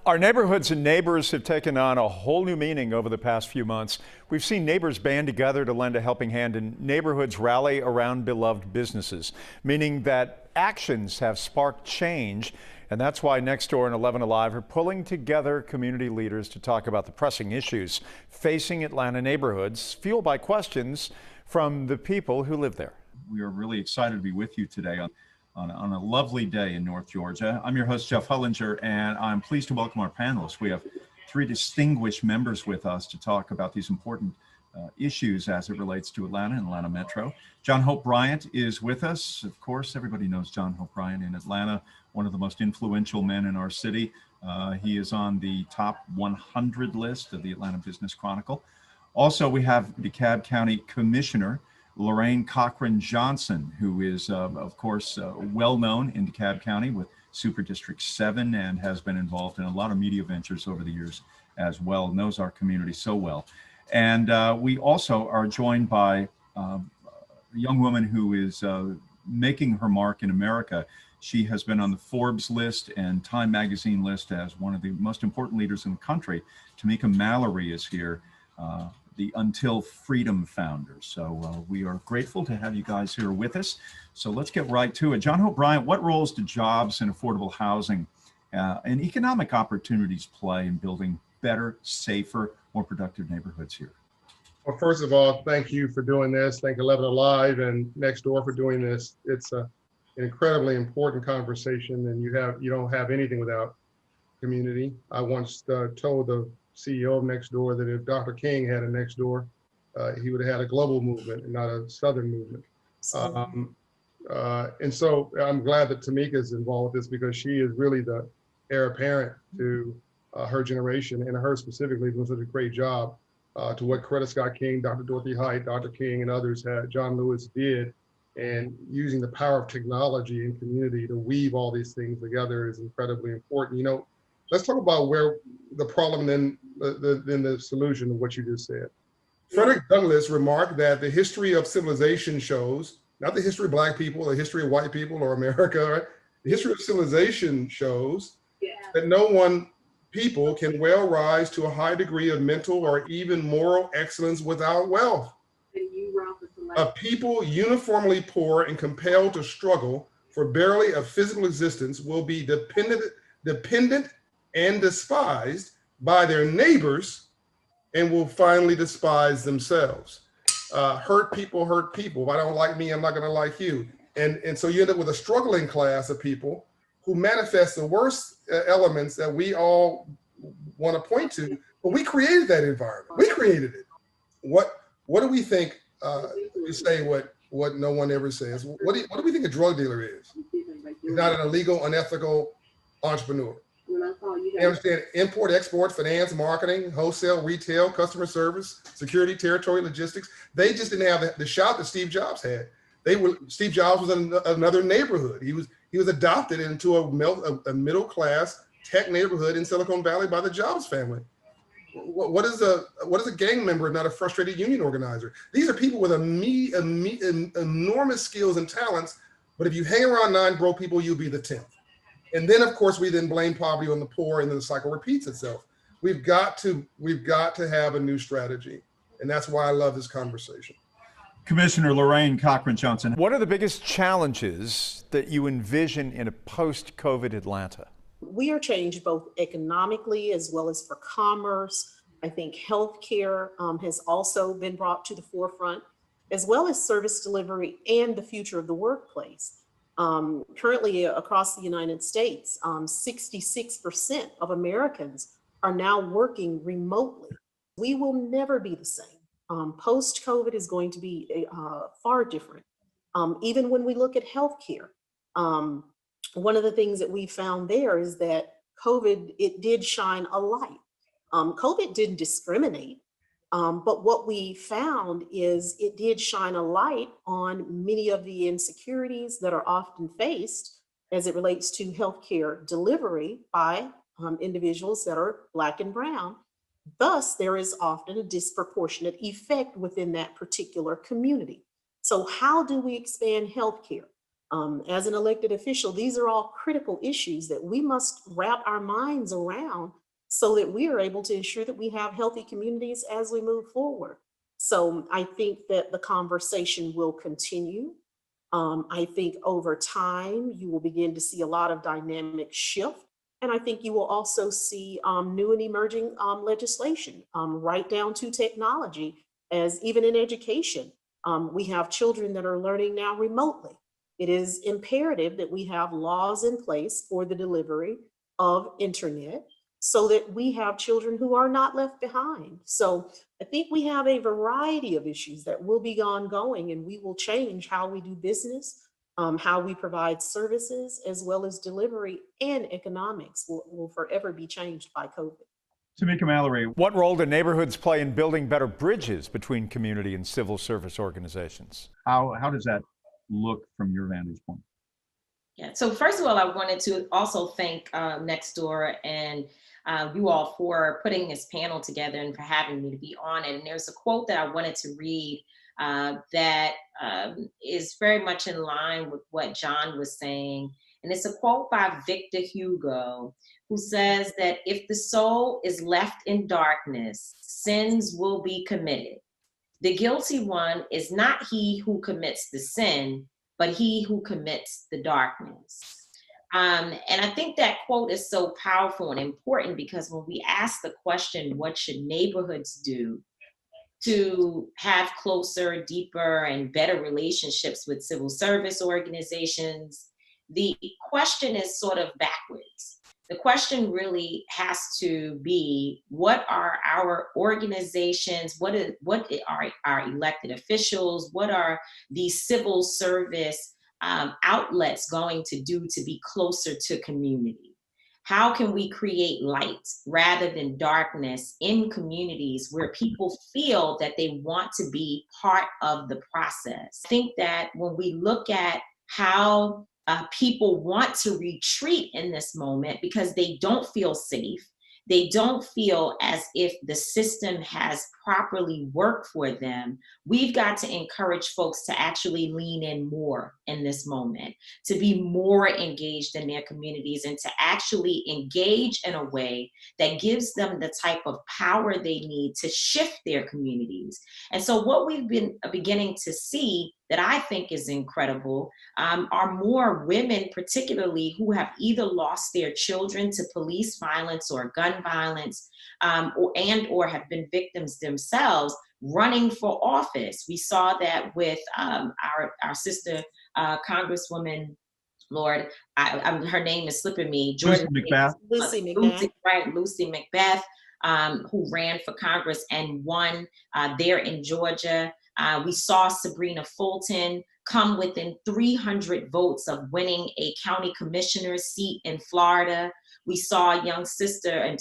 Our neighborhoods and neighbors have taken on a whole new meaning over the past few months. We've seen neighbors band together to lend a helping hand and neighborhoods rally around beloved businesses, meaning that actions have sparked change. And that's why Nextdoor and 11Alive are pulling together community leaders to talk about the pressing issues facing Atlanta neighborhoods, fueled by questions from the people who live there. We are really excited to be with you today on a lovely day in North Georgia. I'm your host, Jeff Hullinger, and I'm pleased to welcome our panelists. We have three distinguished members with us to talk about these important issues as it relates to Atlanta and Atlanta Metro. John Hope Bryant is with us. Of course, everybody knows John Hope Bryant in Atlanta, one of the most influential men in our city. He is on the top 100 list of the Atlanta Business Chronicle. Also, we have DeKalb County Commissioner Lorraine Cochran Johnson, who is, of course, well known in DeKalb County with Super District 7 and has been involved in a lot of media ventures over the years as well, knows our community so well. And we also are joined by a young woman who is making her mark in America. She has been on the Forbes list and Time Magazine list as one of the most important leaders in the country. Tamika Mallory is here. The Until Freedom founders. So we are grateful to have you guys here with us. So let's get right to it. John Hope Bryant, what roles do jobs and affordable housing and economic opportunities play in building better, safer, more productive neighborhoods here? Well, first of all, thank you for doing this. Thank 11Alive and Nextdoor for doing this. It's an incredibly important conversation, and you don't have anything without community. I once told the CEO of Nextdoor that if Dr. King had a Nextdoor, he would have had a global movement and not a Southern movement. And so I'm glad that Tamika is involved with this because she is really the heir apparent to her generation, and her specifically doing such a great job to what Coretta Scott King, Dr. Dorothy Height, Dr. King, and others had, John Lewis did, and using the power of technology and community to weave all these things together is incredibly important. You know, let's talk about where the problem then the solution of what you just said. Frederick Douglass remarked that the history of civilization shows, not the history of Black people, the history of white people or America, right? The history of civilization shows that no one people can well rise to a high degree of mental or even moral excellence without wealth. A people uniformly poor and compelled to struggle for barely a physical existence will be dependent and despised by their neighbors and will finally despise themselves. Hurt people hurt people. If I don't like me, I'm not gonna like you. And so you end up with a struggling class of people who manifest the worst elements that we all wanna point to, but we created that environment. We created it. What do we think, we say what no one ever says. What do we think a drug dealer is? He's not an illegal, unethical entrepreneur. You understand import, export, finance, marketing, wholesale, retail, customer service, security, territory, logistics. They just didn't have the shout that Steve Jobs had. Steve Jobs was in another neighborhood. He was adopted into a middle class tech neighborhood in Silicon Valley by the Jobs family. What is a gang member if not a frustrated union organizer? These are people with enormous skills and talents, but if you hang around 9 broke people, you'll be the 10th. And then, of course, we then blame poverty on the poor, and then the cycle repeats itself. We've got to have a new strategy, and that's why I love this conversation. Commissioner Lorraine Cochran Johnson. What are the biggest challenges that you envision in a post-COVID Atlanta? We are changed both economically as well as for commerce. I think healthcare has also been brought to the forefront, as well as service delivery and the future of the workplace. Currently across the United States, 66% of Americans are now working remotely. We will never be the same. Post-COVID is going to be far different. Even when we look at healthcare, one of the things that we found there is that COVID, it did shine a light. COVID didn't discriminate. But what we found is it did shine a light on many of the insecurities that are often faced as it relates to healthcare delivery by individuals that are Black and brown. Thus, there is often a disproportionate effect within that particular community. So how do we expand healthcare? As an elected official, these are all critical issues that we must wrap our minds around so that we are able to ensure that we have healthy communities as we move forward. So I think that the conversation will continue. I think over time, you will begin to see a lot of dynamic shift. And I think you will also see new and emerging legislation, right down to technology, as even in education. We have children that are learning now remotely. It is imperative that we have laws in place for the delivery of internet so that we have children who are not left behind. So I think we have a variety of issues that will be ongoing, and we will change how we do business, how we provide services, as well as delivery, and economics will forever be changed by COVID. Tamika Mallory, What role do neighborhoods play in building better bridges between community and civil service organizations? how does that look from your vantage point? Yeah, so first of all, I wanted to also thank Nextdoor and you all for putting this panel together and for having me to be on it. And there's a quote that I wanted to read that is very much in line with what John was saying. And it's a quote by Victor Hugo, who says that if the soul is left in darkness, sins will be committed. The guilty one is not he who commits the sin, but he who commits the darkness. And I think that quote is so powerful and important because when we ask the question, what should neighborhoods do to have closer, deeper, and better relationships with civil service organizations, the question is sort of backwards. The question really has to be, what are our organizations, what are our elected officials, what are these civil service outlets going to do to be closer to community? How can we create light rather than darkness in communities where people feel that they want to be part of the process? I think that when we look at how people want to retreat in this moment because they don't feel safe, they don't feel as if the system has properly worked for them, we've got to encourage folks to actually lean in more in this moment, to be more engaged in their communities and to actually engage in a way that gives them the type of power they need to shift their communities. And so what we've been beginning to see that I think is incredible are more women, particularly who have either lost their children to police violence or gun violence, or have been victims themselves, running for office. We saw that with our sister Congresswoman, Lord, her name is slipping me. Lucy McBath. Lucy McBath. Lucy McBath, who ran for Congress and won there in Georgia. We saw Sabrina Fulton come within 300 votes of winning a county commissioner's seat in Florida. We saw a young sister, and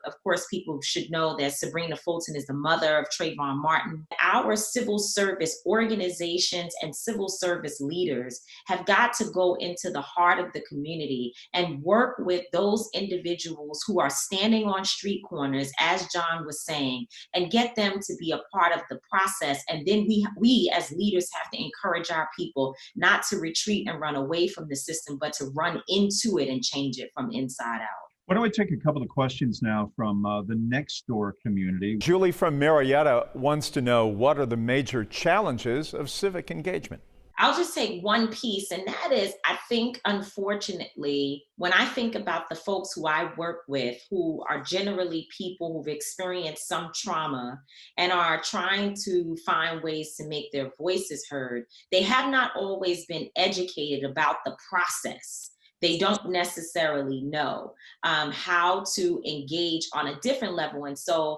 of course, people should know that Sabrina Fulton is the mother of Trayvon Martin. Our civil service organizations and civil service leaders have got to go into the heart of the community and work with those individuals who are standing on street corners, as John was saying, and get them to be a part of the process. And then we as leaders have to encourage our people not to retreat and run away from the system, but to run into it and change it from inside out. Why don't we take a couple of questions now from the Nextdoor community. Julie from Marietta wants to know, what are the major challenges of civic engagement? I'll just take one piece, and that is, I think, unfortunately, when I think about the folks who I work with, who are generally people who've experienced some trauma and are trying to find ways to make their voices heard, they have not always been educated about the process. They don't necessarily know how to engage on a different level. And so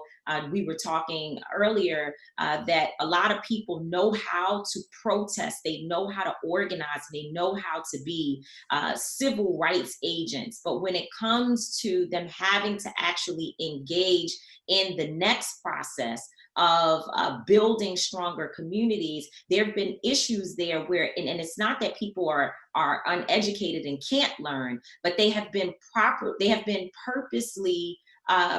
we were talking earlier that a lot of people know how to protest, they know how to organize, they know how to be civil rights agents. But when it comes to them having to actually engage in the next process of building stronger communities, there have been issues there where, and it's not that people are uneducated and can't learn, but they have been purposely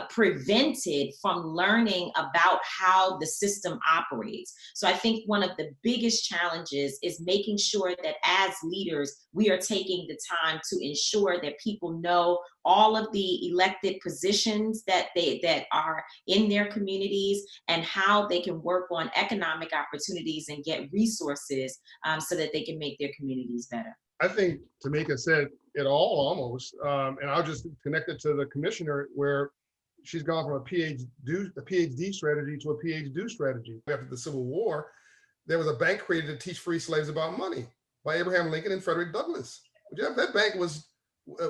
prevented from learning about how the system operates. So I think one of the biggest challenges is making sure that as leaders, we are taking the time to ensure that people know all of the elected positions that are in their communities and how they can work on economic opportunities and get resources so that they can make their communities better. I think Tamika said it all almost, and I'll just connect it to the commissioner where she's gone from a PhD strategy to a PhD strategy. After the Civil War, there was a bank created to teach free slaves about money by Abraham Lincoln and Frederick Douglass. That bank was,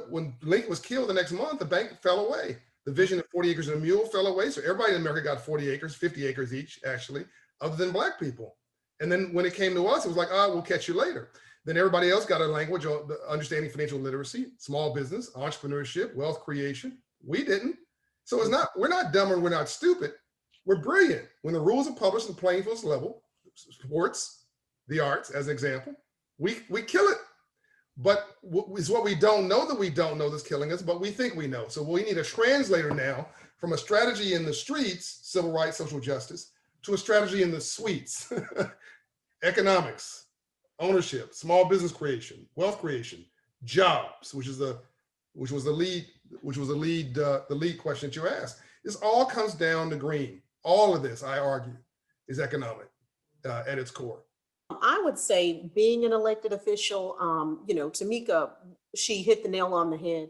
when Lincoln was killed the next month, the bank fell away. The vision of 40 acres and a mule fell away. So everybody in America got 40 acres, 50 acres each, actually, other than Black people. And then when it came to us, it was like, we'll catch you later. Then everybody else got a language of understanding financial literacy, small business, entrepreneurship, wealth creation. We didn't. So we're not dumb or we're not stupid. We're brilliant. When the rules are published in playing field level, sports, the arts, as an example, we kill it. But it's what we don't know that's killing us, but we think we know. So we need a translator now from a strategy in the streets, civil rights, social justice, to a strategy in the suites, economics, ownership, small business creation, wealth creation, jobs, which was the lead question that you asked. This all comes down to green. All of this, I argue, is economic at its core. I would say being an elected official, Tamika, she hit the nail on the head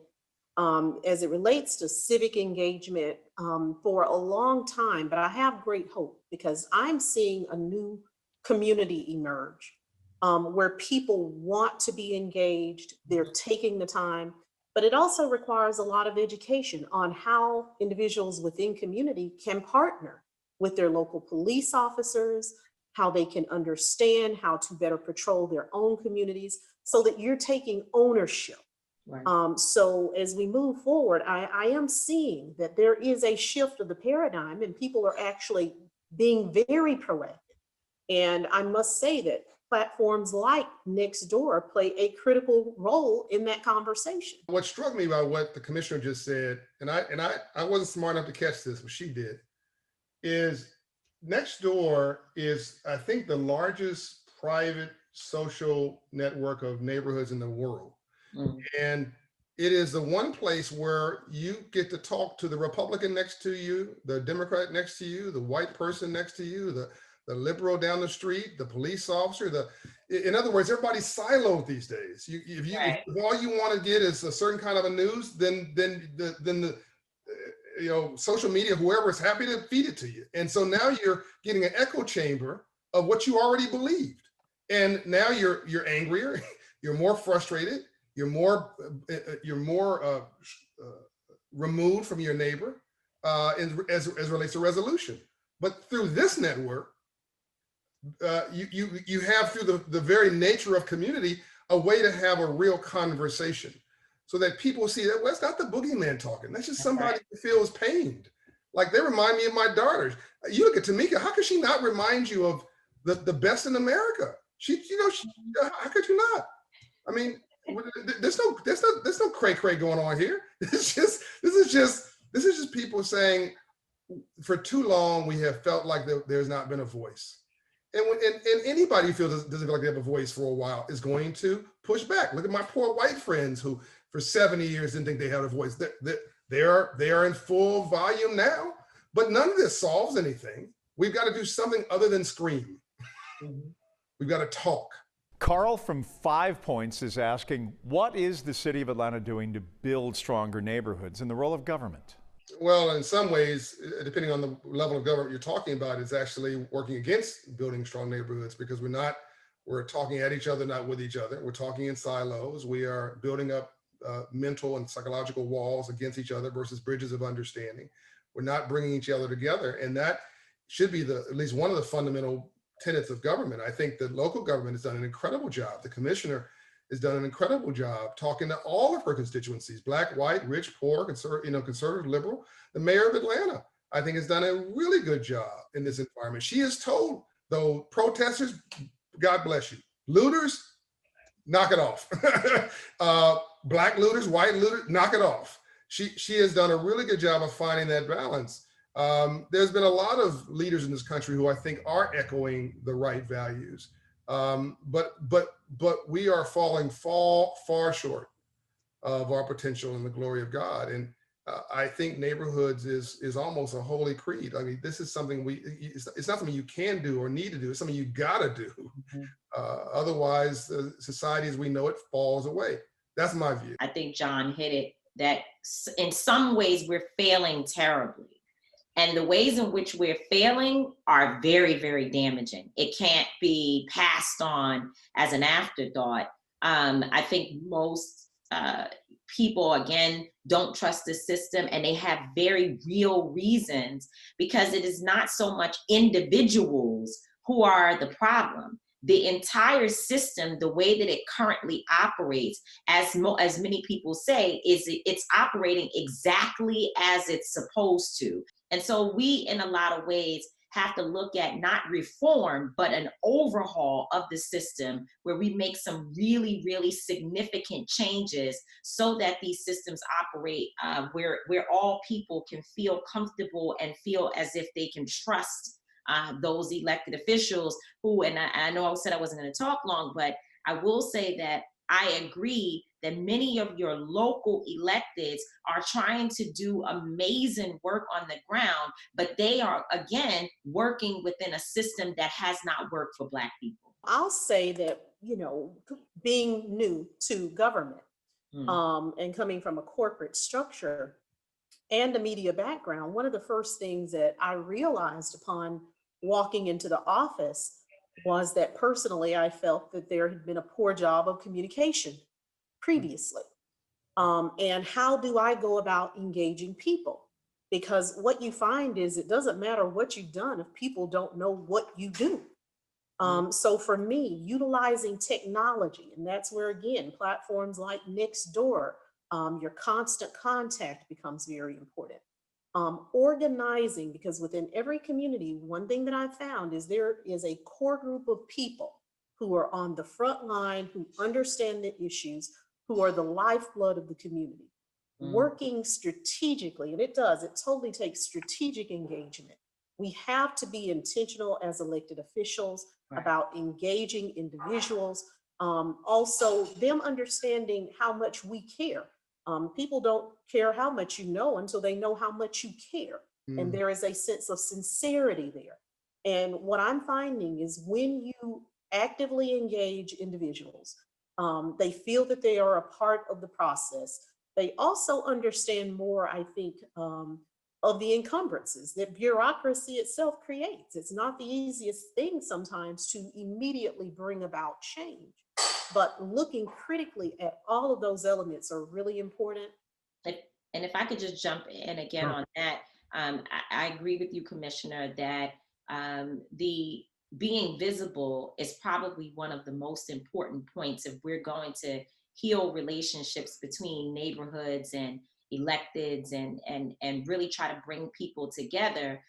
as it relates to civic engagement for a long time, but I have great hope because I'm seeing a new community emerge where people want to be engaged, they're taking the time, but it also requires a lot of education on how individuals within community can partner with their local police officers, how they can understand how to better patrol their own communities so that you're taking ownership. Right. So as we move forward, I am seeing that there is a shift of the paradigm and people are actually being very proactive. And I must say that platforms like Nextdoor play a critical role in that conversation. What struck me about what the commissioner just said, and I wasn't smart enough to catch this, but she did, is Nextdoor is, I think, the largest private social network of neighborhoods in the world. Mm. And it is the one place where you get to talk to the Republican next to you, the Democrat next to you, the white person next to you, the liberal down the street, the police officer. In other words, everybody's siloed these days. If all you want to get is a certain kind of a news, then the social media, whoever is happy to feed it to you. And so now you're getting an echo chamber of what you already believed. And now you're angrier, you're more frustrated, you're more removed from your neighbor as relates to resolution. But through this network, you have, through the very nature of community, a way to have a real conversation so that people see that, well, it's not the boogeyman talking. That's just somebody who feels pained. Like, they remind me of my daughters. You look at Tamika, how could she not remind you of the best in America? How could you not? I mean, there's no cray-cray going on here. This is just people saying, for too long, we have felt like there's not been a voice. And anybody who doesn't feel like they have a voice for a while is going to push back. Look at my poor white friends who for 70 years didn't think they had a voice. They are in full volume now, but none of this solves anything. We've got to do something other than scream. We've got to talk. Carl from 5 Points is asking, what is the city of Atlanta doing to build stronger neighborhoods and the role of government? Well, in some ways, depending on the level of government you're talking about, it's actually working against building strong neighborhoods because we're talking at each other, not with each other. We're talking in silos. We are building up mental and psychological walls against each other versus bridges of understanding. We're not bringing each other together. And that should be at least one of the fundamental tenets of government. I think the local government has done an incredible job. The commissioner has done an incredible job talking to all of her constituencies, Black, white, rich, poor, conservative, liberal. The mayor of Atlanta, I think, has done a really good job in this environment. She has told, though, protesters, God bless you. Looters, knock it off. Black looters, white looters, knock it off. she has done a really good job of finding that balance. There's been a lot of leaders in this country who I think are echoing the right values, but we are falling far short of our potential and the glory of God. And I think neighborhoods is almost a holy creed. I mean, this is something it's not something you can do or need to do. It's something you gotta do. Otherwise, society as we know it falls away. That's my view. I think John hit it, that in some ways we're failing terribly. And the ways in which we're failing are very, very damaging. It can't be passed on as an afterthought. I think most people, again, don't trust the system, and they have very real reasons, because it is not so much individuals who are the problem. The entire system, the way that it currently operates, as many people say, is it's operating exactly as it's supposed to. And so we, in a lot of ways, have to look at not reform, but an overhaul of the system where we make some really, really significant changes so that these systems operate where all people can feel comfortable and feel as if they can trust those elected officials who, and I know I said I wasn't going to talk long, but I will say that I agree that many of your local electeds are trying to do amazing work on the ground, but they are, again, working within a system that has not worked for Black people. I'll say that, being new to government and coming from a corporate structure and a media background, one of the first things that I realized upon walking into the office was that personally, I felt that there had been a poor job of communication previously. And how do I go about engaging people? Because what you find is it doesn't matter what you've done if people don't know what you do. So for me, utilizing technology, and that's where, again, platforms like Nextdoor, your constant contact becomes very important. Organizing, because within every community, one thing that I've found is there is a core group of people who are on the front line, who understand the issues, who are the lifeblood of the community. Working strategically, and it totally takes strategic engagement. We have to be intentional as elected officials about engaging individuals. Also, them understanding how much we care. People don't care how much you know until they know how much you care. And there is a sense of sincerity there. And what I'm finding is when you actively engage individuals, they feel that they are a part of the process. They also understand more, I think, of the encumbrances that bureaucracy itself creates. It's not the easiest thing sometimes to immediately bring about change. But looking critically at all of those elements are really important. And if I could just jump in again on that, I agree with you, Commissioner, that the being visible is probably one of the most important points if we're going to heal relationships between neighborhoods and electeds and really try to bring people together.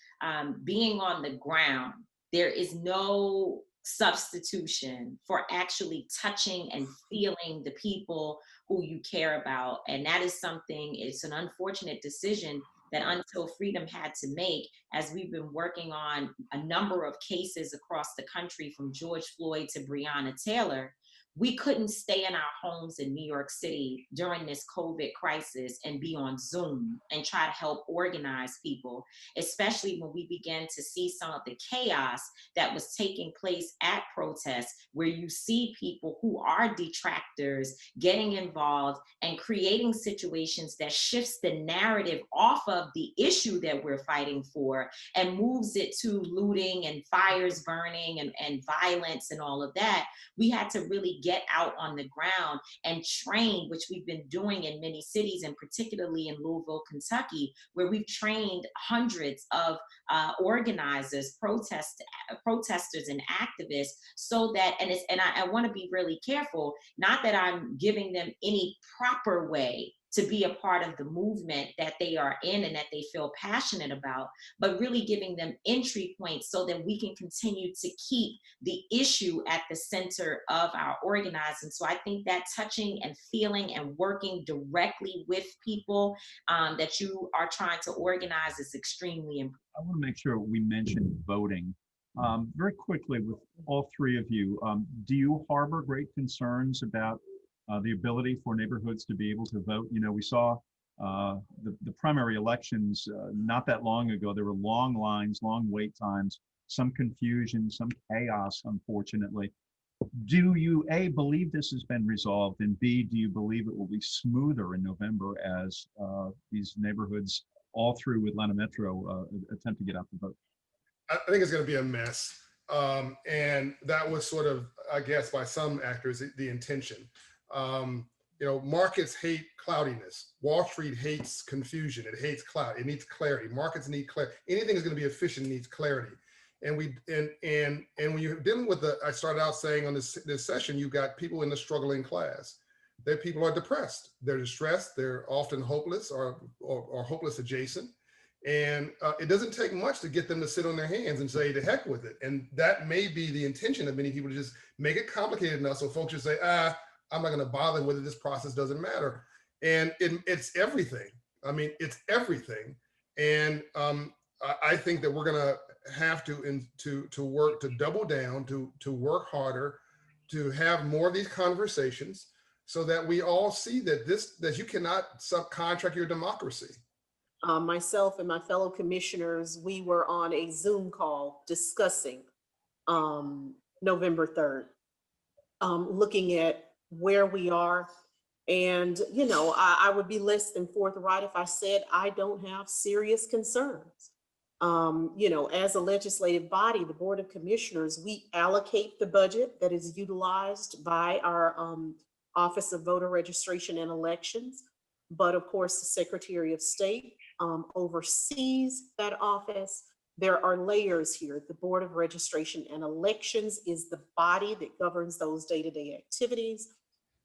Being on the ground, there is no substitution for actually touching and feeling the people who you care about. And that is something, it's an unfortunate decision that Until Freedom had to make as we've been working on a number of cases across the country, from George Floyd to Breonna Taylor. We couldn't stay in our homes in New York City during this COVID crisis and be on Zoom and try to help organize people, especially when we began to see some of the chaos that was taking place at protests, where you see people who are detractors getting involved and creating situations that shifts the narrative off of the issue that we're fighting for and moves it to looting and fires burning and violence and all of that. We had to really get out on the ground and train, which we've been doing in many cities, and particularly in Louisville, Kentucky, where we've trained hundreds of organizers, protesters and activists, so that, and I want to be really careful, not that I'm giving them any proper way to be a part of the movement that they are in and that they feel passionate about, but really giving them entry points so that we can continue to keep the issue at the center of our organizing. So I think that touching and feeling and working directly with people that you are trying to organize is extremely important. I want to make sure we mention voting. Very quickly, with all three of you, do you harbor great concerns about the ability for neighborhoods to be able to vote? You know, we saw the primary elections not that long ago. There were long lines, long wait times, some confusion, some chaos, unfortunately. Do you, A, believe this has been resolved, and B, do you believe it will be smoother in November as these neighborhoods all through Atlanta Metro attempt to get out the vote? I think it's going to be a mess. And that was sort of, I guess, by some actors, the intention. You know, markets hate cloudiness. Wall Street hates confusion. It hates cloud. It needs clarity. Markets need clarity. Anything that's going to be efficient needs clarity. And when you're dealing with I started out saying on this session, you've got people in the struggling class. That people are depressed. They're distressed. They're often hopeless or hopeless adjacent. And it doesn't take much to get them to sit on their hands and say, to heck with it. And that may be the intention of many people, to just make it complicated enough so folks just say, I'm not going to bother with it. This process doesn't matter. And it's everything. I mean, it's everything. And I think that we're going to have to work to double down, to work harder, to have more of these conversations so that we all see that you cannot subcontract your democracy. Myself and my fellow commissioners, we were on a Zoom call discussing November 3rd, looking at where we are. And, you know, I would be less than forthright if I said I don't have serious concerns. You know, as a legislative body, the Board of Commissioners, we allocate the budget that is utilized by our Office of Voter Registration and Elections. But of course, the Secretary of State oversees that office. There are layers here. The Board of Registration and Elections is the body that governs those day-to-day activities.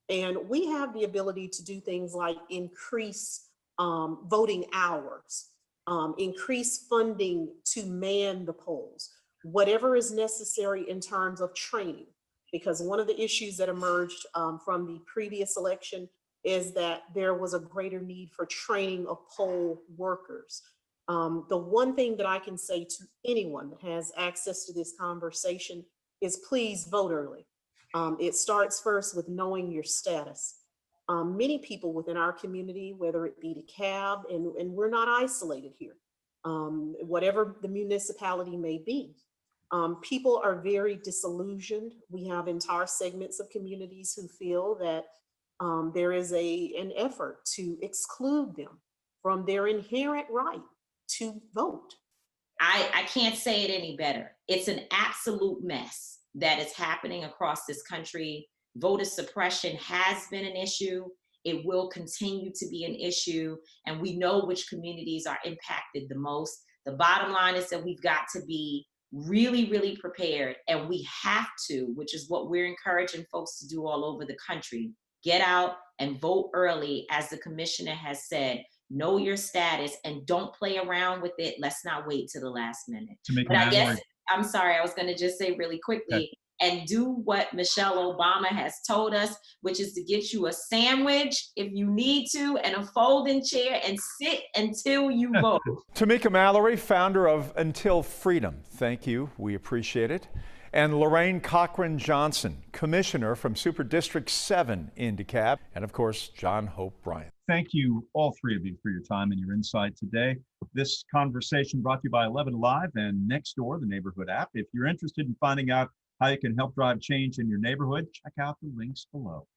And we have the ability to do things like increase voting hours, increase funding to man the polls, whatever is necessary in terms of training. Because one of the issues that emerged from the previous election is that there was a greater need for training of poll workers. The one thing that I can say to anyone that has access to this conversation is please vote early. It starts first with knowing your status. Many people within our community, whether it be Dekalb, and we're not isolated here, whatever the municipality may be, people are very disillusioned. We have entire segments of communities who feel that there is an effort to exclude them from their inherent right to vote. I can't say it any better. It's an absolute mess that is happening across this country. Voter suppression has been an issue. It will continue to be an issue. And we know which communities are impacted the most. The bottom line is that we've got to be really, really prepared. And we have to, which is what we're encouraging folks to do all over the country. Get out and vote early, as the commissioner has said. Know your status and don't play around with it. Let's not wait to the last minute. But I guess, I'm sorry, I was going to just say really quickly, and do what Michelle Obama has told us, which is to get you a sandwich if you need to and a folding chair and sit until you vote. Tamika Mallory, founder of Until Freedom. Thank you. We appreciate it. And Lorraine Cochran Johnson, commissioner from Super District 7 in DeKalb. And of course, John Hope Bryant. Thank you, all three of you, for your time and your insight today. This conversation brought to you by 11Alive and Nextdoor, the neighborhood app. If you're interested in finding out how you can help drive change in your neighborhood, check out the links below.